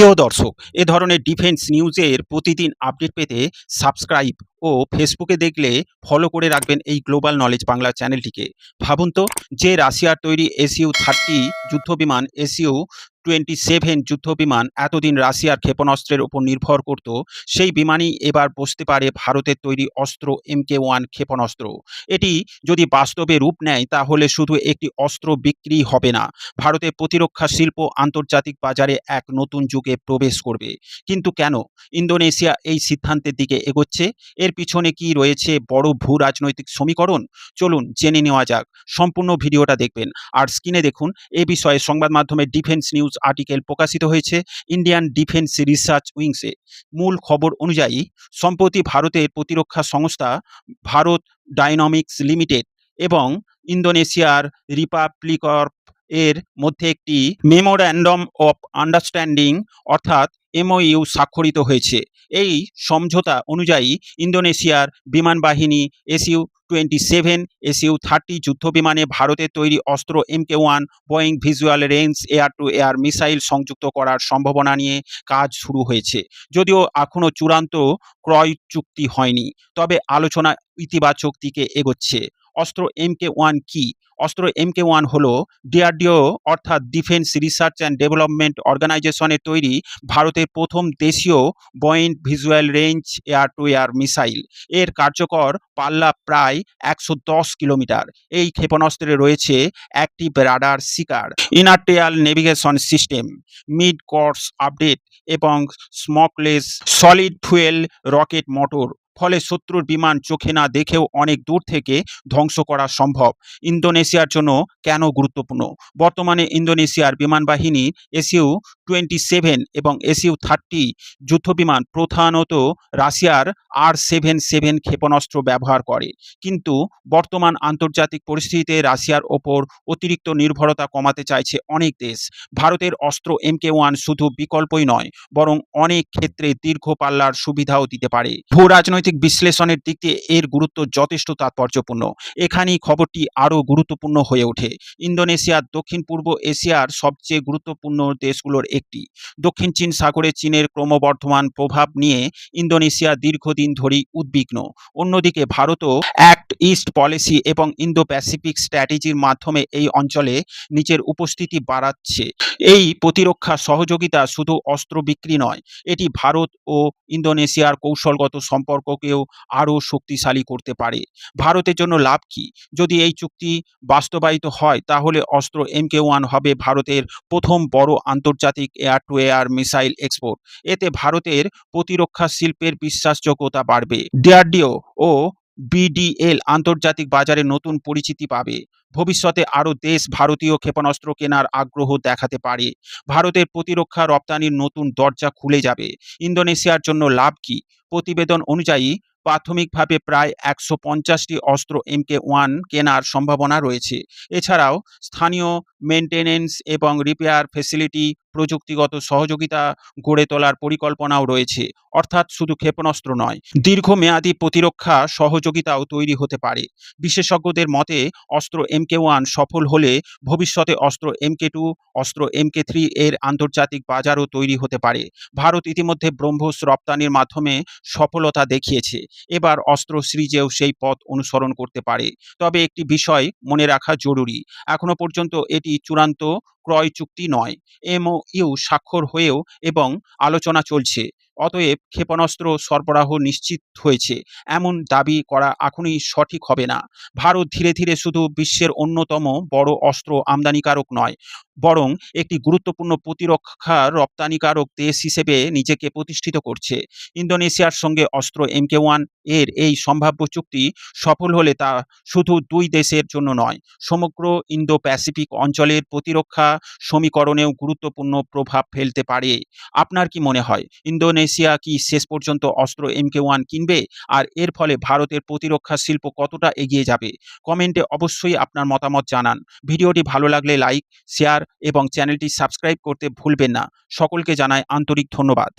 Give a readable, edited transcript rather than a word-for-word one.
প্রিয় দর্শক, এ ধরনের ডিফেন্স নিউজের প্রতিদিন আপডেট পেতে সাবস্ক্রাইব ও ফেসবুকে দেখলে ফলো করে রাখবেন এই গ্লোবাল নলেজ বাংলা চ্যানেলটিকে। ভাবুন তো, যে রাশিয়ার তৈরি SU-30 যুদ্ধবিমান, SU-27 যুদ্ধবিমান এতদিন রাশিয়ার ক্ষেপণাস্ত্রের উপর নির্ভর করত, সেই বিমানই এবার বসতে পারে ভারতের তৈরি অস্ত্র MK-1 ক্ষেপণাস্ত্র। এটি যদি বাস্তবে রূপ নেয় তাহলে শুধু একটি অস্ত্র বিক্রি হবে না, ভারতের প্রতিরক্ষা শিল্প আন্তর্জাতিক বাজারে এক নতুন যুগে প্রবেশ করবে। কিন্তু কেন ইন্দোনেশিয়া এই সিদ্ধান্তের দিকে এগোচ্ছে? এর পিছনে কি রয়েছে বড় ভূ রাজনৈতিক সমীকরণ? চলুন জেনে নেওয়া যাক। সম্পূর্ণ ভিডিওটা দেখবেন। আর স্ক্রিনে দেখুন, এ বিষয়ে সংবাদ মাধ্যমে ডিফেন্স নিউজ আর্টিকেল প্রকাশিত হয়েছে ইন্ডিয়ান ডিফেন্স রিসার্চ উইংসে। মূল খবর অনুযায়ী, সম্প্রতি ভারতের প্রতিরক্ষা সংস্থা ভারত ডায়নামিক্স লিমিটেড এবং ইন্দোনেশিয়ার রিপাবলিক এর মধ্যে একটি মেমোর্যান্ডাম অফ আন্ডারস্ট্যান্ডিং অর্থাৎ MOU স্বাক্ষরিত হয়েছে। এই সমঝোতা অনুযায়ী ইন্দোনেশিয়ার বিমান বাহিনী SU-27, SU-30 যুদ্ধবিমানে ভারতের তৈরি অস্ত্র MK-1 Boeing visual range air two air missile সংযুক্ত করার সম্ভাবনা নিয়ে কাজ শুরু হয়েছে। যদিও এখনও চূড়ান্ত ক্রয় চুক্তি হয়নি, তবে আলোচনা ইতিবাচক দিকে এগোচ্ছে। অস্ত্র MK-1 কি? অস্ত্র MK-1 হল DRDO অর্থাৎ ডিফেন্স রিসার্চ অ্যান্ড ডেভেলপমেন্ট অর্গানাইজেশনের তৈরি ভারতের প্রথম দেশীয় buoyant visual range air two air missile. এর কার্যকর পাল্লা প্রায় 110 কিলোমিটার। এই ক্ষেপণাস্ত্রে রয়েছে active radar seeker, inertial navigation system, mid course update এবং smokeless solid fuel rocket motor. ফলে শত্রুর বিমান চোখে না দেখেও অনেক দূর থেকে ধ্বংস করা সম্ভব। ইন্দোনেশিয়ার জন্য কেন গুরুত্বপূর্ণ? বর্তমানে ইন্দোনেশিয়ার বিমান বাহিনী SU-27 এবং SU-30 যুদ্ধবিমান প্রধানত রাশিয়ার R-77 ক্ষেপণাস্ত্র ব্যবহার করে। কিন্তু বর্তমান আন্তর্জাতিক পরিস্থিতিতে রাশিয়ার ওপর অতিরিক্ত নির্ভরতা কমাতে চাইছে অনেক দেশ। ভারতের অস্ত্র MK-1 শুধু বিকল্পই নয়, বরং অনেক ক্ষেত্রে দীর্ঘ পাল্লার সুবিধাও দিতে পারে। ভূ রাজনৈতিক বিশ্লেষণের দিক দিয়ে এর গুরুত্ব যথেষ্ট তাৎপর্যপূর্ণ। এখানেই খবরটি আরও গুরুত্বপূর্ণ হয়ে ওঠে। ইন্দোনেশিয়া দক্ষিণ পূর্ব এশিয়ার সবচেয়ে গুরুত্বপূর্ণ দেশগুলোর একটি। দক্ষিণ চীন সাগরে চীনের ক্রমবর্ধমান প্রভাব নিয়ে ইন্দোনেশিয়া দীর্ঘদিন ধরেই উদ্বিগ্ন। অন্যদিকে ভারতও অ্যাক্ট ইস্ট পলিসি এবং ইন্দো প্যাসিফিক স্ট্র্যাটেজির মাধ্যমে এই অঞ্চলে নিজের উপস্থিতি বাড়াচ্ছে। এই প্রতিরক্ষা সহযোগিতা শুধু অস্ত্র বিক্রি নয়, এটি ভারত ও ইন্দোনেশিয়ার কৌশলগত সম্পর্ককেও আরও শক্তিশালী করতে পারে। ভারতের জন্য লাভ কি? যদি এই চুক্তি বাস্তবায়িত হয় তাহলে অস্ত্র MK-1 হবে ভারতের প্রথম বড় আন্তর্জাতিক air two air missile export. এতে ভারতের প্রতিরক্ষা শিল্পের বিশ্বাসযোগ্যতা বাড়বে। DRDO ও BDL আন্তর্জাতিক বাজারে নতুন পরিচিতি পাবে। ভবিষ্যতে আরও দেশ ভারতীয় ক্ষেপণাস্ত্র কেনার আগ্রহ দেখাতে পারে। ভারতের প্রতিরক্ষা রপ্তানির নতুন দরজা খুলে যাবে। ইন্দোনেশিয়ার জন্য লাভ কি? প্রতিবেদন অনুযায়ী প্রাথমিকভাবে প্রায় 150টি অস্ত্র MK-1 কেনার সম্ভাবনা রয়েছে। এছাড়াও স্থানীয় মেনটেনেন্স এবং রিপেয়ার ফ্যাসিলিটি, প্রযুক্তিগত সহযোগিতা গড়ে তোলার পরিকল্পনাও রয়েছে। অর্থাৎ শুধু ক্ষেপণাস্ত্র নয়, দীর্ঘমেয়াদী প্রতিরক্ষা সহযোগিতাও তৈরি হতে পারে। বিশেষজ্ঞদের মতে অস্ত্র MK-1 সফল হলে ভবিষ্যতে অস্ত্র MK-2, অস্ত্র MK-3 এর আন্তর্জাতিক বাজারও তৈরি হতে পারে। ভারত ইতিমধ্যে ব্রহ্মোস রপ্তানির মাধ্যমে সফলতা দেখিয়েছে। এবার অস্ত্র সিরিজেও সেই পথ অনুসরণ করতে পারে। তবে একটি বিষয় মনে রাখা জরুরি, এখনো পর্যন্ত এটি চূড়ান্ত ক্রয় চুক্তি নয়। MOU স্বাক্ষর হয়েও এবং আলোচনা চলছে। অতএব ক্ষেপণাস্ত্র সরবরাহ নিশ্চিত হয়েছে এমন দাবি করা এখনই সঠিক হবে না। ভারত ধীরে ধীরে শুধু বিশ্বের অন্যতম বড় অস্ত্র আমদানিকারক নয়, বরং একটি গুরুত্বপূর্ণ প্রতিরক্ষা রপ্তানিকারক দেশ হিসেবে নিজেকে প্রতিষ্ঠিত করছে। ইন্দোনেশিয়ার সঙ্গে অস্ত্র MK-1 এর এই সম্ভাব্য চুক্তি সফল হলে তা শুধু দুই দেশের জন্য নয়, সমগ্র ইন্দো প্যাসিফিক অঞ্চলের প্রতিরক্ষা সমীকরণেও গুরুত্বপূর্ণ প্রভাব ফেলতে পারে। আপনার কি মনে হয়, ইন্দোনেশিয়া কি শেষ পর্যন্ত অস্ত্র MK-1 কিনবে? আর এর ফলে ভারতের প্রতিরক্ষা শিল্প কতটা এগিয়ে যাবে? কমেন্টে অবশ্যই আপনার মতামত জানান। ভিডিওটি ভালো লাগলে লাইক, শেয়ার এবং চ্যানেলটি সাবস্ক্রাইব করতে ভুলবেন না। সকলকে জানাই আন্তরিক ধন্যবাদ।